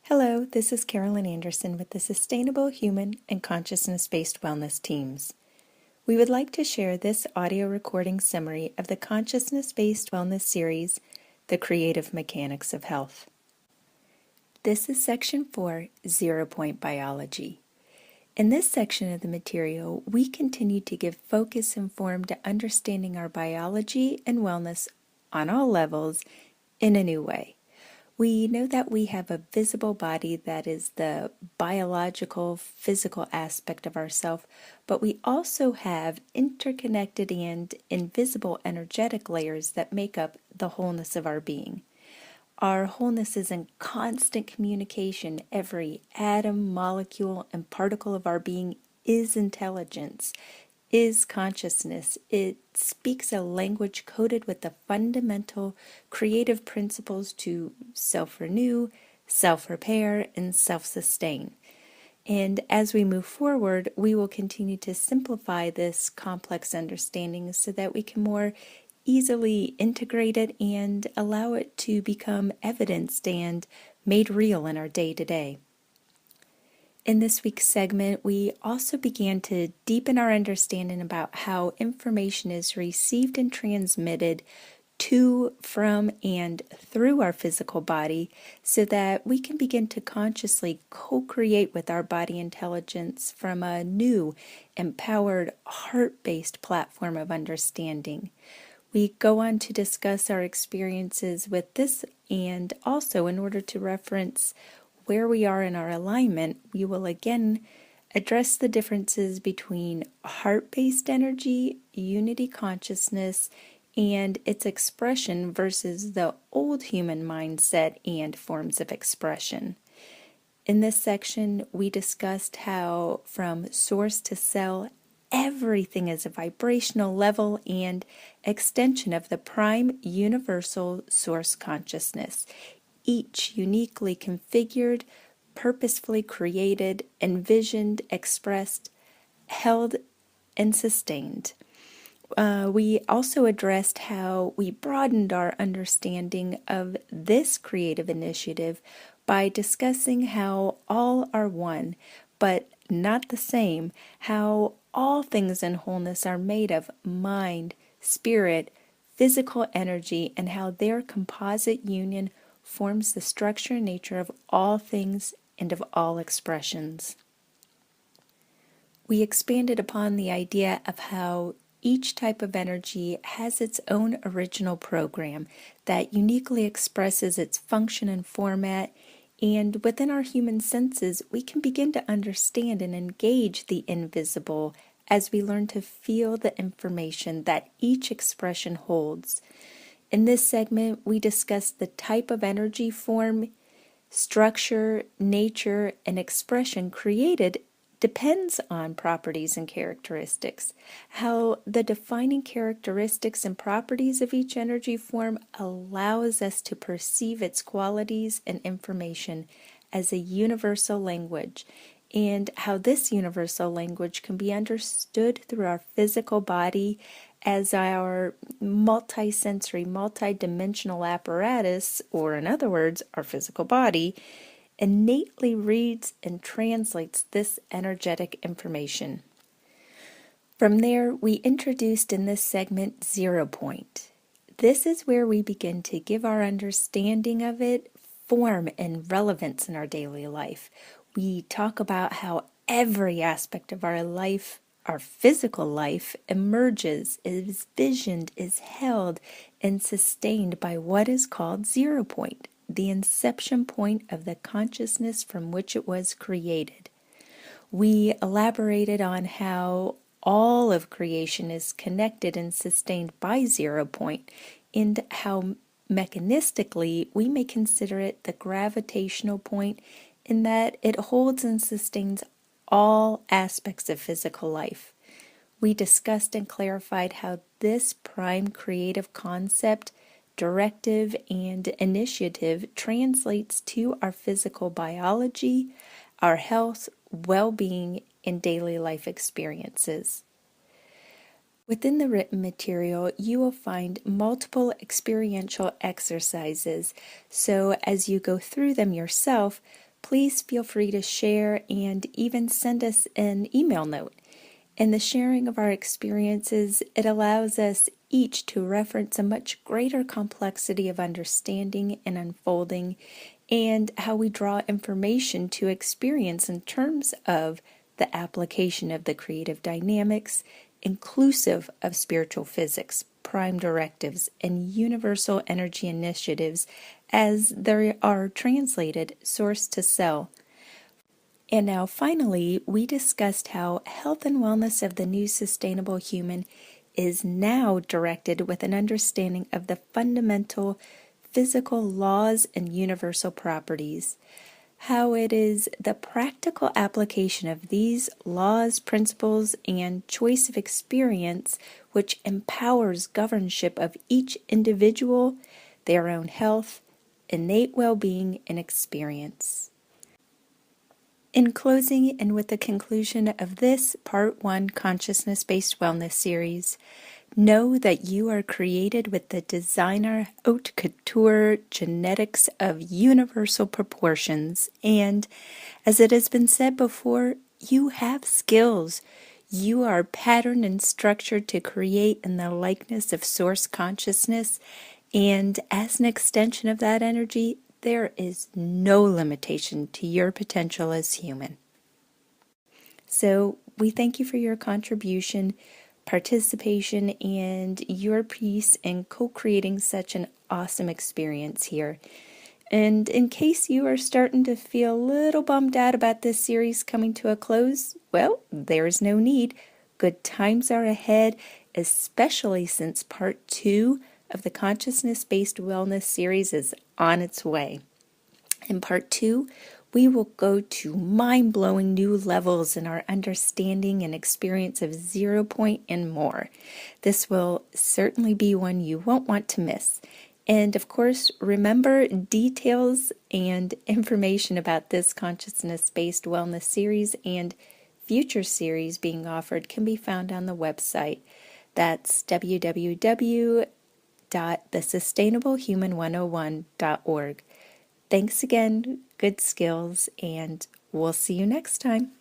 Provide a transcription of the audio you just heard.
Hello, this is Carolyn Anderson with the Sustainable Human and Consciousness-Based Wellness Teams. We would like to share this audio recording summary of the Consciousness-Based Wellness series, The Creative Mechanics of Health. This is Section 4, 0 Point Biology. In this section of the material, we continue to give focus and form to understanding our biology and wellness on all levels in a new way. We know that we have a visible body that is the biological, physical aspect of ourself, but we also have interconnected and invisible energetic layers that make up the wholeness of our being. Our wholeness is in constant communication. Every atom, molecule, and particle of our being is intelligence, is consciousness. It speaks a language coded with the fundamental creative principles to self-renew, self-repair, and self-sustain. And as we move forward, we will continue to simplify this complex understanding so that we can more easily integrate it and allow it to become evidenced and made real in our day-to-day. In this week's segment, we also began to deepen our understanding about how information is received and transmitted to, from, and through our physical body so that we can begin to consciously co-create with our body intelligence from a new, empowered, heart-based platform of understanding. We go on to discuss our experiences with this, and also in order to reference where we are in our alignment, we will again address the differences between heart-based energy, unity consciousness, and its expression versus the old human mindset and forms of expression. In this section, we discussed how from source to cell, everything is a vibrational level and extension of the prime universal source consciousness, each uniquely configured, purposefully created, envisioned, expressed, held, and sustained. We also addressed how we broadened our understanding of this creative initiative by discussing how all are one, but not the same, how all things in wholeness are made of mind, spirit, physical energy, and how their composite union forms the structure and nature of all things and of all expressions. We expanded upon the idea of how each type of energy has its own original program that uniquely expresses its function and format, and within our human senses, we can begin to understand and engage the invisible as we learn to feel the information that each expression holds. In this segment, we discussed the type of energy form, structure, nature, and expression created depends on properties and characteristics, how the defining characteristics and properties of each energy form allows us to perceive its qualities and information as a universal language, and how this universal language can be understood through our physical body as our multisensory, multidimensional apparatus, or in other words, our physical body, innately reads and translates this energetic information. From there, we introduced in this segment 0 point. This is where we begin to give our understanding of it form and relevance in our daily life. We talk about how every aspect of our life, our physical life, emerges, is visioned, is held, and sustained by what is called 0 point, the inception point of the consciousness from which it was created. We elaborated on how all of creation is connected and sustained by 0 point, and how mechanistically we may consider it the gravitational point in that it holds and sustains all aspects of physical life. We discussed and clarified how this prime creative concept, directive, and initiative translates to our physical biology, our health, well-being, and daily life experiences. Within the written material, you will find multiple experiential exercises, so as you go through them yourself, please feel free to share and even send us an email note. In the sharing of our experiences, it allows us each to reference a much greater complexity of understanding and unfolding, and how we draw information to experience in terms of the application of the creative dynamics, inclusive of spiritual physics, prime directives, and universal energy initiatives as they are translated source to cell. And now finally, we discussed how health and wellness of the new sustainable human is now directed with an understanding of the fundamental physical laws and universal properties. How it is the practical application of these laws, principles, and choice of experience which empowers governorship of each individual, their own health, innate well-being, and experience. In closing, and with the conclusion of this Part 1 Consciousness-Based Wellness series, know that you are created with the designer haute couture genetics of universal proportions, and, as it has been said before, you have skills. You are patterned and structured to create in the likeness of Source Consciousness, and as an extension of that energy, there is no limitation to your potential as human. So we thank you for your contribution, participation, and your piece in co-creating such an awesome experience here. And in case you are starting to feel a little bummed out about this series coming to a close, well, there's no need. Good times are ahead, especially since Part 2 of the Consciousness-Based Wellness series is on its way. In Part 2, we will go to mind-blowing new levels in our understanding and experience of 0 point and more. This will certainly be one you won't want to miss. And of course, remember, details and information about this consciousness-based wellness series and future series being offered can be found on the website. That's www.thesustainablehuman101.org. Thanks again, good skills, and we'll see you next time.